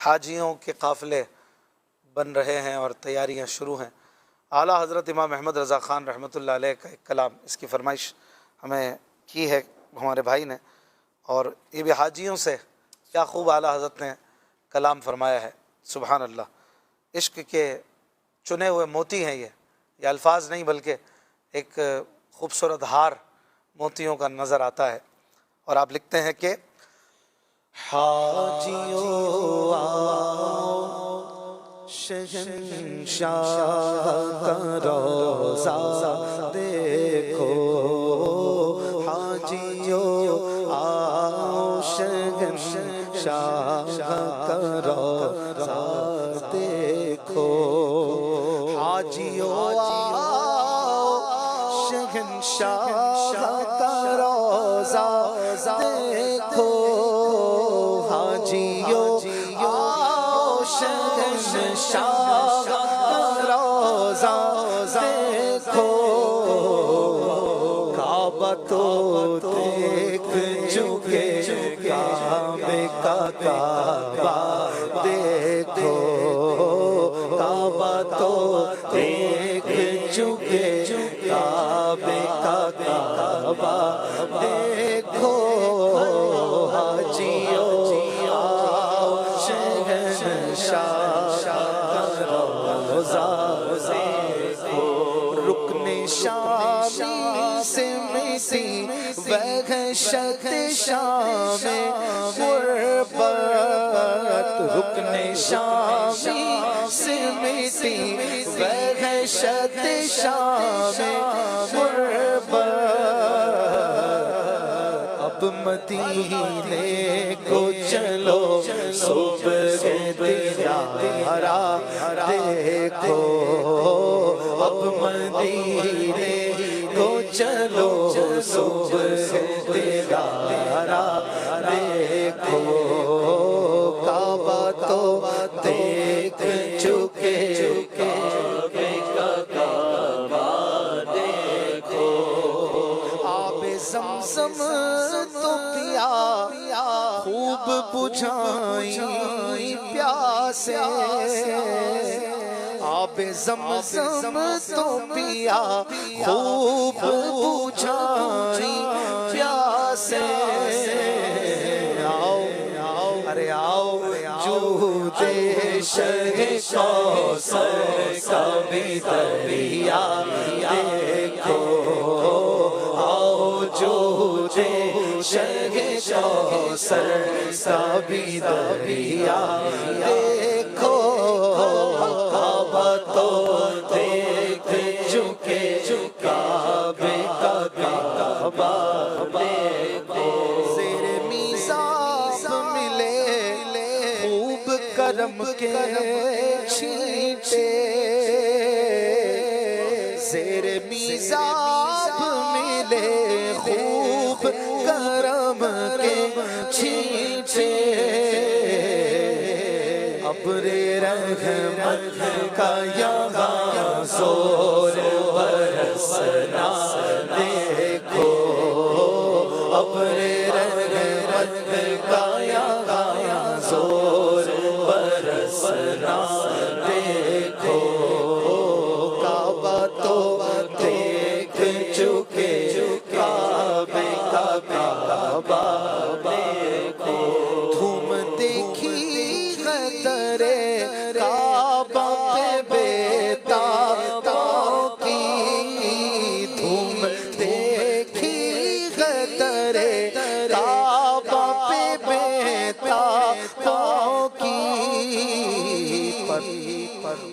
حاجیوں کے قافلے بن رہے ہیں اور تیاریاں شروع ہیں۔ اعلیٰ حضرت امام احمد رضا خان رحمۃ اللہ علیہ کا ایک کلام، اس کی فرمائش ہمیں کی ہے ہمارے بھائی نے، اور یہ بھی حاجیوں سے کیا خوب اعلیٰ حضرت نے کلام فرمایا ہے۔ سبحان اللہ، عشق کے چنے ہوئے موتی ہیں یہ الفاظ نہیں بلکہ ایک خوبصورت ہار موتیوں کا نظر آتا ہے۔ اور آپ لکھتے ہیں کہ حاجیوں آؤ شہنشاہ کا روضہ دیکھو، حاجیوں آؤ شہنشاہ کا روضہ دیکھو، حاجیوں آؤ شہنشاہ کا روضہ دیکھو، حاجیوں آؤ شہنشاہ کا روضہ دیکھو، کعبہ تو دیکھ چکے کعبے کا کعبہ دیکھو، کعبہ تو دیکھ چکے کعبے کا کعبہ دیکھو، حاجیوں آؤ شہنشاہ کا روضہ دیکھو، رکن شامی سے مٹی وحشت شام غربت، رکن شامی سے مٹی وحشت شام غربت، اب مدینے کو چلو صبح دیدارا دیکھو، اب مدینے کو چلو صبح دیدارا دیکھو، کعبہ تو دیکھ چکے کعبے کا کعبہ دیکھو، آب زمزم تو پیا خوب بجھائیں پیاسے، آب زمزم تو پیا خوب بجھائیں پیاسے، آؤ ارے آؤ جود شہ کوثر کا بھی دریا دیکھو، آؤ جود شہ کوثر کا بھی دریا دیکھو، کعبہ تو دیکھ چکے کعبے کا کعبہ دیکھو، زیر میزاب ملے خوب کرم کے چھینٹے، زیر میزاب ملے خوب کرم کے چھینٹے، ابر رحمت کا یہاں زور برسنا دیکھو، ابر رحمت کا یہاں زور برسنا دیکھو، کعبہ تو دیکھ چکے کعبے کا کعبہ دیکھو، دھوم دیکھی قدرے کعبہ پہ بیتابوں کی، دھوم دیکھی قدرے کعبہ پہ بیتابوں کی،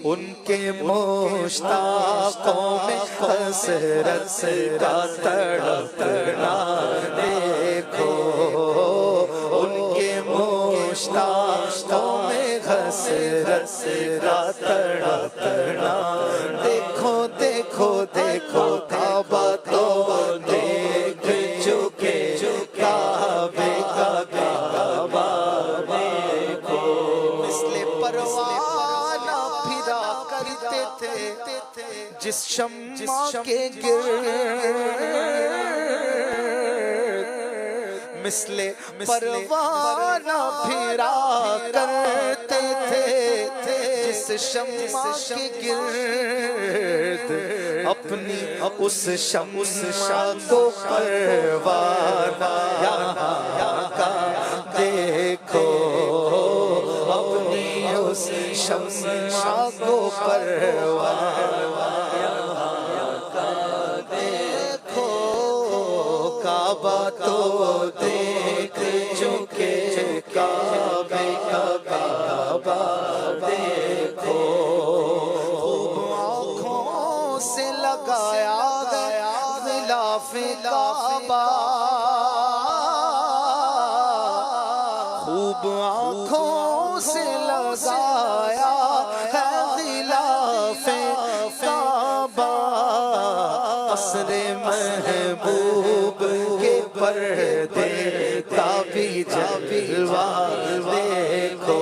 ان کے مشتاقوں میں حسرت کا تڑپنا دیکھو، ان کے مشتاقوں میں حسرت کا تڑپنا دیکھو، دیکھو دیکھو کعبہ تو دیکھ چکے کعبے کا کعبہ دیکھو، مثل پروانہ پھرا کرتے تھے جس شمع کے گرد، مثل پروانہ پھرا کرتے شمع کے گرد اپنی اس شمع کو پروانہ یہاں کا دیکھو، اپنی اس شمع کو پروانہ یہاں کا دیکھو، کعبہ تو دیکھ چکے، کعبے کا کعبہ دیکھو، خوب آنکھوں سے لگایا گیا غلاف کعبہ، خوب آنکھوں سے لگایا ہے غلاف کعبہ، قصر محبوب کے پردے کا بھی جلوہ دیکھو،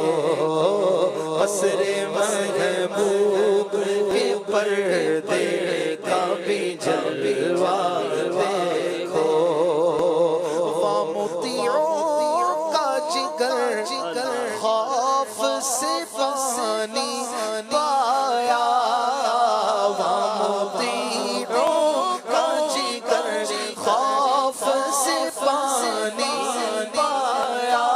قصر محبوب کے پردے کا بھی جلوہ دیکھو، وامطیعوں کا جگر خوف سے پانی پایا، وامطیعوں کا جگر خوف سے پانی پایا،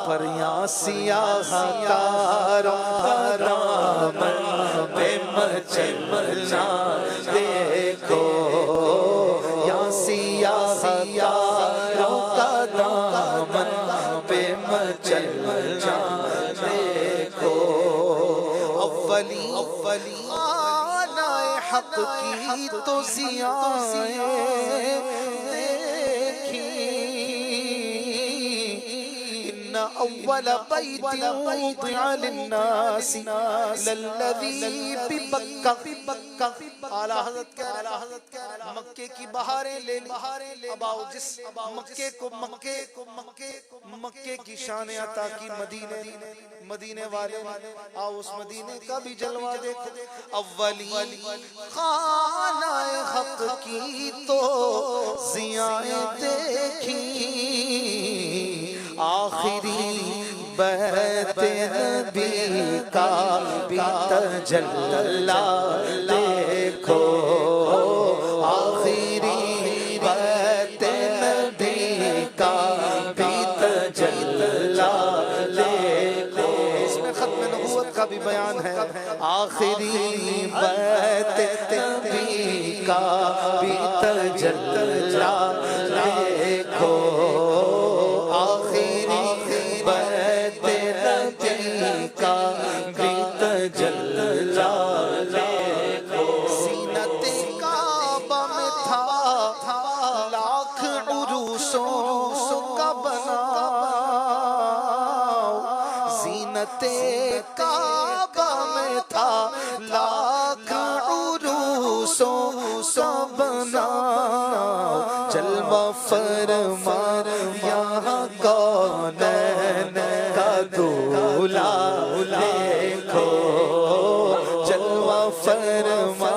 پر یہاں سیاہ کاروں کا دامن پہ مچلنا دیکھو، یہاں سیاہ کاروں کا دامن پہ مچلنا دیکھو، اولی آنا حق کی تو ضیائیں دیکھی، ان اول بیت وضع للناس للذی ببکہ، اعلیٰ حضرت کہہ رہے مکے کی بہاریں لے لی، اب آؤ جس مکے کی شان عطا کی مدینے والے، آؤ اس مدینے کا بھی جلوہ دیکھو، اولی خانہ حق کی تو ضیائیں دیکھی، آخری بیت نبی کا بھی تجلی دیکھو، آخری بیت نبی کا بھی تجلی دیکھو، اس میں ختم نبوت کا بھی بیان ہے، آخری بیت نبی کا بھی تجلی دیکھو، آخری بیت نبی کا بھی تجلی دیکھو، زینت کعبہ میں تھا لاکھ عروسوں کا بنا، زینت کعبہ میں تھا لاکھ عروسوں کا بنا، جلوہ فرما یہاں کونین کا دولہ دیکھو، جلوہ فرما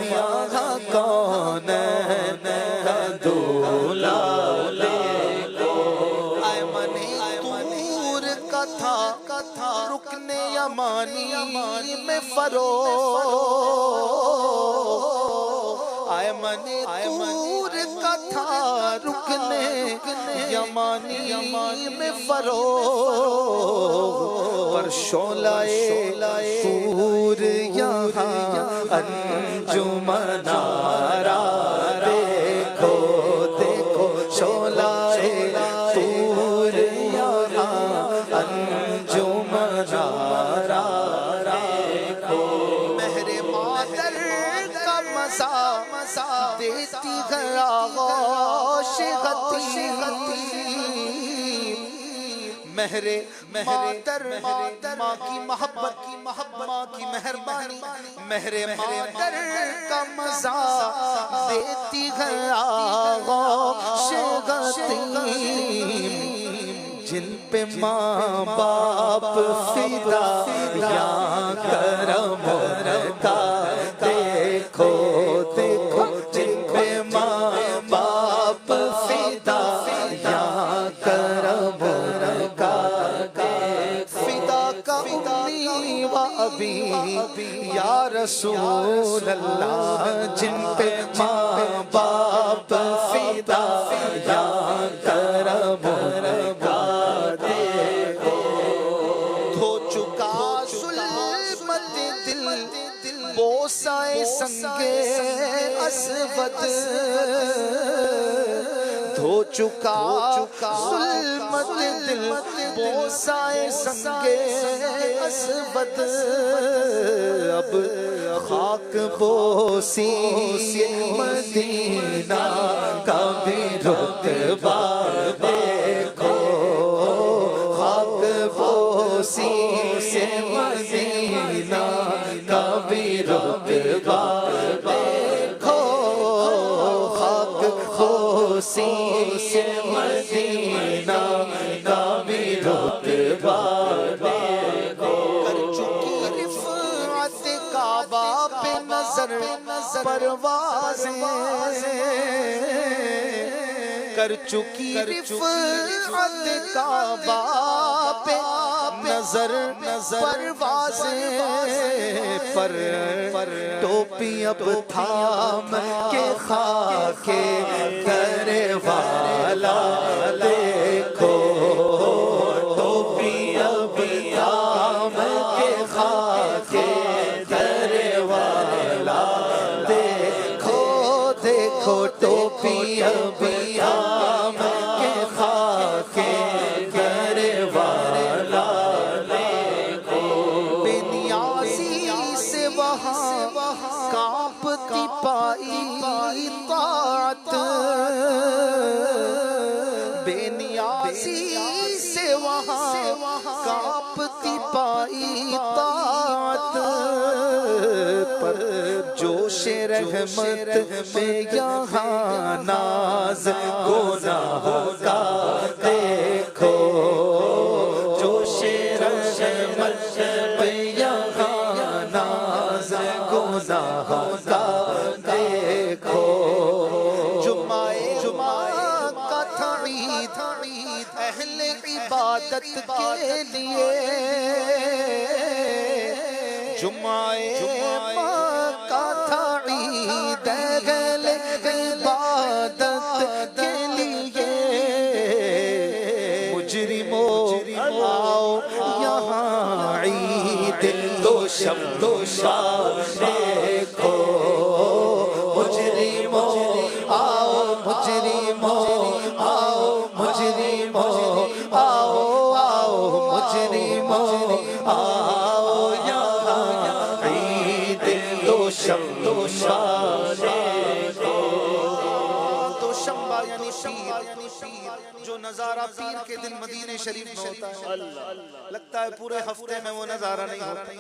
یہاں کونین کا دولہ دیکھو، ایمن طور کا تھا رکن یمانی میں فروغ، ایمن طور کا تھا رکن یمانی میں فروغ، پر شعلہ طور یہاں انجمن آرا دیکھو، شعلہ طور یہاں انجمن آرا دیکھو، مہر مادر کا مزہ دیتی ہے آغوش غتی، مہر مادر ماں کی محبت ماں کی مہربانی، مہر مادر کا مزہ دیتی ہے آغوش غتی، جن پہ ماں باپ فدا یا کرم کا دیکھو، جن پہ ماں باپ فدا یا کرم کا، فدا کا امی و ابی یا رسول اللہ، جن پہ ماں باپ فدا یا کرم کا دیکھو، دھو چکا ظلمت دل بوسائے سنگے اسود، دھو چکا ظلمت دل بوسائے سنگے اسود، اب خاک بوسی مدینہ کا بھی رتبہ دیکھو، خاک بوسی مدینہ کا بھی رتبہ دیکھو، خاک بوسی مدینہ کا بھی رتبہ دیکھو، کر چکی رفعت کعبہ پہ نظر پروازیں، کر چکی رفعت کعبہ پہ نظر پروازیں، پر ٹوپی اب تھام کے خاک کرے والا دیکھو، ٹوپی اب تھام کے خاک کرے والا دیکھو، دیکھو ٹوپی اب تھام کے خاک کرے والا دیکھو، بے نیازی سے وہاں کانپتی پائی طاعت، بے نیازی سے وہاں کانپتی پائی طاعت، پر جوش رحمت میں یہاں ناز گناہوں کا دیکھو، جوش رحمت میں یہاں ناز گناہوں کا دیکھو، جمعہ کا تھا عید اہل عبادت کے لیے، جمعہ کا تھا عید اہل عبادت کے لیے، مجرموں آؤ یہاں عید دوشم دیکھو، مجرموں آؤ، مجرموں آؤ، مجرموں آؤ، آؤ مجرموں آؤ یہاں عید دوشمبہ دیکھو، دوشمبہ یعنی پیر، جو نظارہ پیر کے دن مدینہ شریف میں ہوتا ہے، لگتا ہے پورے ہفتے میں وہ نظارہ نہیں ہوتا،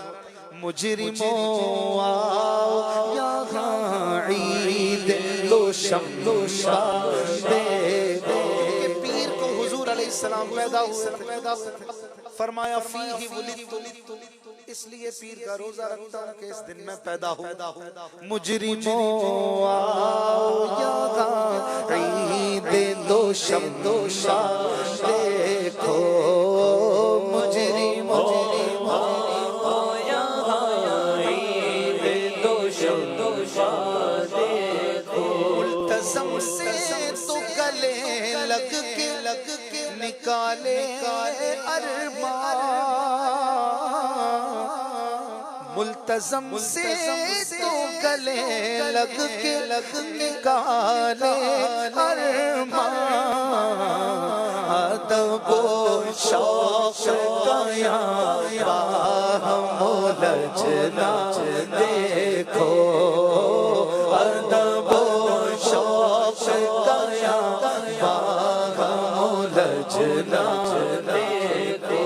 مجرموں آؤ یہاں عید دوشمبہ دیکھو، کہ پیر کو حضور علیہ السلام پیدا ہوئے، فرمایا فیہ ولدت، اس لیے پیر کا روزہ رکھتا ہوں کہ اس دن میں پیدا ہوں، مجرموں آؤ یہاں عید دوشمبہ دیکھو، مجرموں آؤ یہاں عید دوشمبہ دیکھو، ملتزم سے تو گلے لگ کے نکالے ارمان، ملتزم سے تو گلے لگ کے نکالے ارمان، ادب و شوق کا باہم لجنا دیکھو، ادب و شوق کا باہم لجنا دیکھو،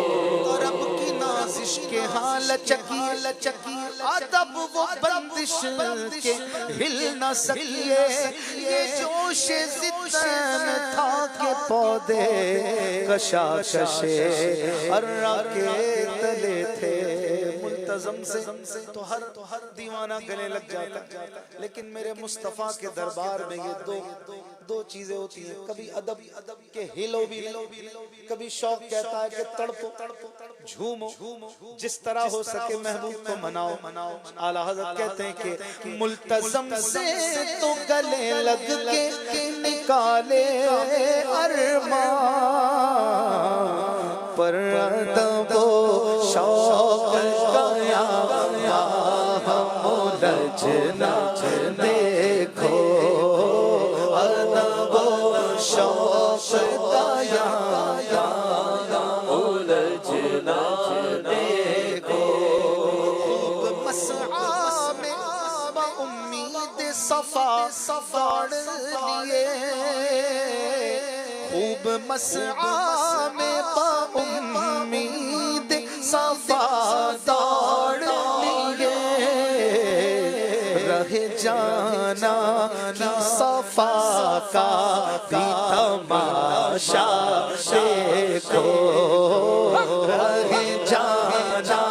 رب کی نازش کے ہاں لچکی ادب وہ بندش کے ہل نہ سکیے، یہ جوش زدن تھا کہ پودے کشاکشے ارہ کے تلے تھے، ملتزم سے تو ہر دیوانہ گلے لگ جاتا ہے، لیکن میرے مصطفیٰ کے دربار میں یہ دو چیزیں ہوتی ہیں، کبھی ادب کے ہلو بھی نہیں، کبھی شوق کہتا ہے کہ تڑپو جھومو، جس طرح ہو سکے محبوب کو مناؤ۔ اعلیٰ حضرت کہتے ہیں کہ ملتزم سے تو گلے لگ کے نکالے ارمان، پر ادب و شوق کا ملجنا دیکھو، ادب و شوق کا ملجنا دیکھو، خوب مسعی میں با امید صفا دوڑ لیے، خوب مسعی میں با امید صفا دوڑ لیے، رہ جانا کی صفا کا بھی تماشا دیکھو، رہ جانا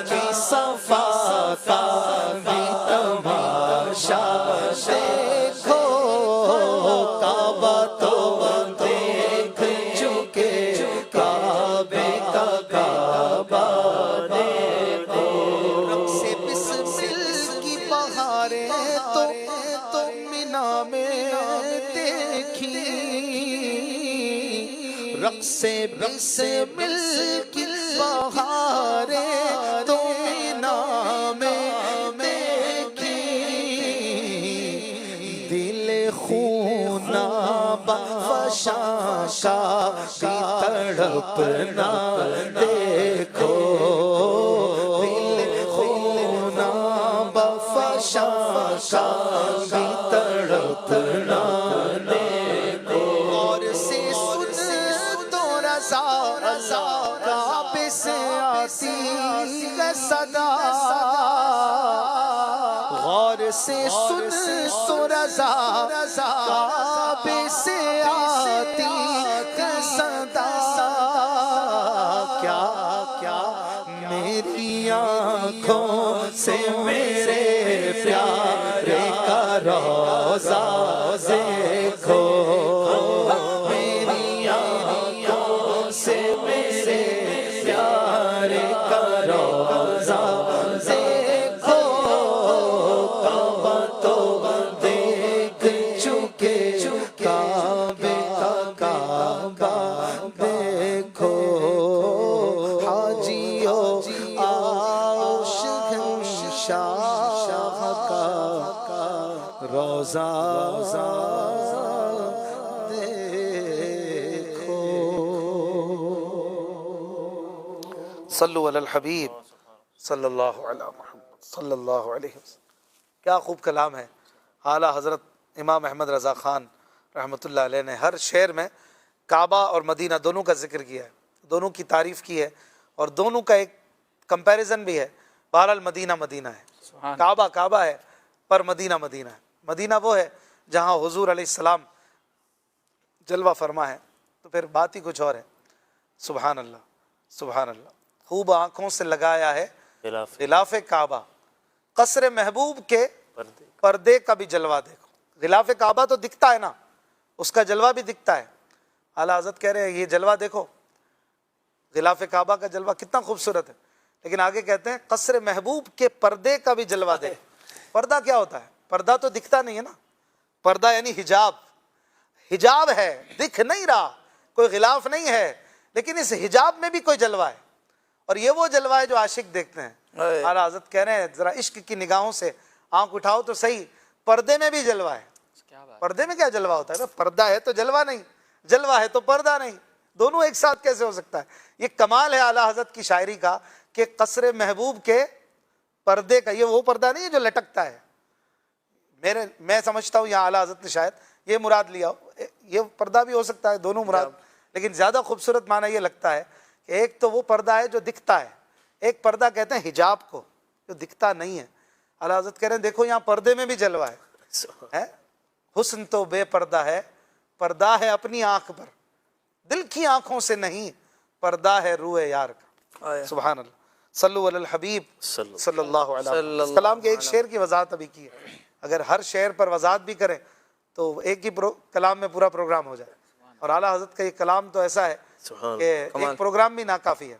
کی صفا کا بھی تماشا دیکھو، کعبہ تو دیکھ چکے، کعبے کا کعبہ دیکھو، رقص بسمل کی بہاریں تو مینا میں دیکھی، رقص بسمل کی بہاریں تو مینا میں دیکھی، دل خونا بفشاں کا بھی تڑپنا دیکھو، دل خونا بفشاں کا بھی تڑپنا دیکھو، اور سے سن تو رضا کعبے سے آتی ہے صدا، غور سے سن تو رضا کعبے سے آتی ہے صدا، کیا میری آنکھوں سے میرے پیارے کا روضہ دیکھو، میری آنکھوں سے میرے پیارے کا روضہ دیکھو، کعبہ تو دیکھ چکے، کعبے کا کعبہ دیکھو، حاجیو آؤ شہنشاہ کا روضہ دیکھو۔ صلو علی الحبیب صلی اللہ علی محمد صلی اللہ علیہ وسلم۔ کیا خوب کلام ہے۔ اعلیٰ حضرت امام احمد رضا خان رحمۃ اللہ علیہ نے ہر شعر میں کعبہ اور مدینہ دونوں کا ذکر کیا ہے، دونوں کی تعریف کی ہے، اور دونوں کا ایک کمپیریزن بھی ہے۔ بہرحال مدینہ مدینہ ہے، کعبہ کعبہ ہے، پر مدینہ مدینہ ہے۔ مدینہ وہ ہے جہاں حضور علیہ السلام جلوہ فرما ہے، تو پھر بات ہی کچھ اور ہے۔ سبحان اللہ سبحان اللہ۔ خوب آنکھوں سے لگایا ہے غلاف کعبہ، قصر محبوب کے پردے کا بھی جلوہ دیکھو۔ غلاف کعبہ تو دکھتا ہے نا، اس کا جلوہ بھی دکھتا ہے۔ اعلیٰ حضرت کہہ رہے ہیں یہ جلوہ دیکھو، غلاف کعبہ کا جلوہ کتنا خوبصورت ہے، لیکن آگے کہتے ہیں قصر محبوب کے پردے کا بھی جلوہ دیکھو۔ پردہ کیا ہوتا ہے؟ پردہ تو دکھتا نہیں ہے نا، پردہ یعنی حجاب، حجاب ہے، دکھ نہیں رہا، کوئی غلاف نہیں ہے، لیکن اس حجاب میں بھی کوئی جلوہ ہے، اور یہ وہ جلوہ ہے جو عاشق دیکھتے ہیں۔ اعلیٰ حضرت کہہ رہے ہیں ذرا عشق کی نگاہوں سے آنکھ اٹھاؤ تو صحیح، پردے میں بھی جلوہ ہے۔ پردے میں کیا جلوہ ہوتا ہے؟ پردہ ہے تو جلوہ نہیں، جلوہ ہے تو پردہ نہیں، دونوں ایک ساتھ کیسے ہو سکتا ہے؟ یہ کمال ہے اعلیٰ حضرت کی شاعری کا کہ قصر محبوب کے پردے کا، یہ وہ پردہ نہیں ہے جو لٹکتا ہے۔ میں سمجھتا ہوں یہاں اعلیٰ حضرت نے شاید یہ مراد لیا ہو، یہ پردہ بھی ہو سکتا ہے، دونوں مراد، لیکن زیادہ خوبصورت معنی یہ لگتا ہے کہ ایک تو وہ پردہ ہے جو دکھتا ہے، ایک پردہ کہتے ہیں حجاب کو جو دکھتا نہیں ہے۔ اعلیٰ حضرت کہہ رہے ہیں دیکھو یہاں پردے میں بھی جلوہ ہے، حسن تو بے پردہ ہے، پردہ ہے اپنی آنکھ پر، دل کی آنکھوں سے نہیں، پردہ ہے روئے یار کا۔ سبحان اللہ صلو علی الحبیب صلی اللہ علیہ وسلم. اس کلام کے ایک شعر کی وضاحت ابھی کی ہے. اگر ہر شعر پر وضاحت بھی کریں تو ایک ہی کلام میں پورا پروگرام ہو جائے. اور اعلیٰ حضرت کا یہ کلام تو ایسا ہے کہ ایک پروگرام بھی ناکافی ہے.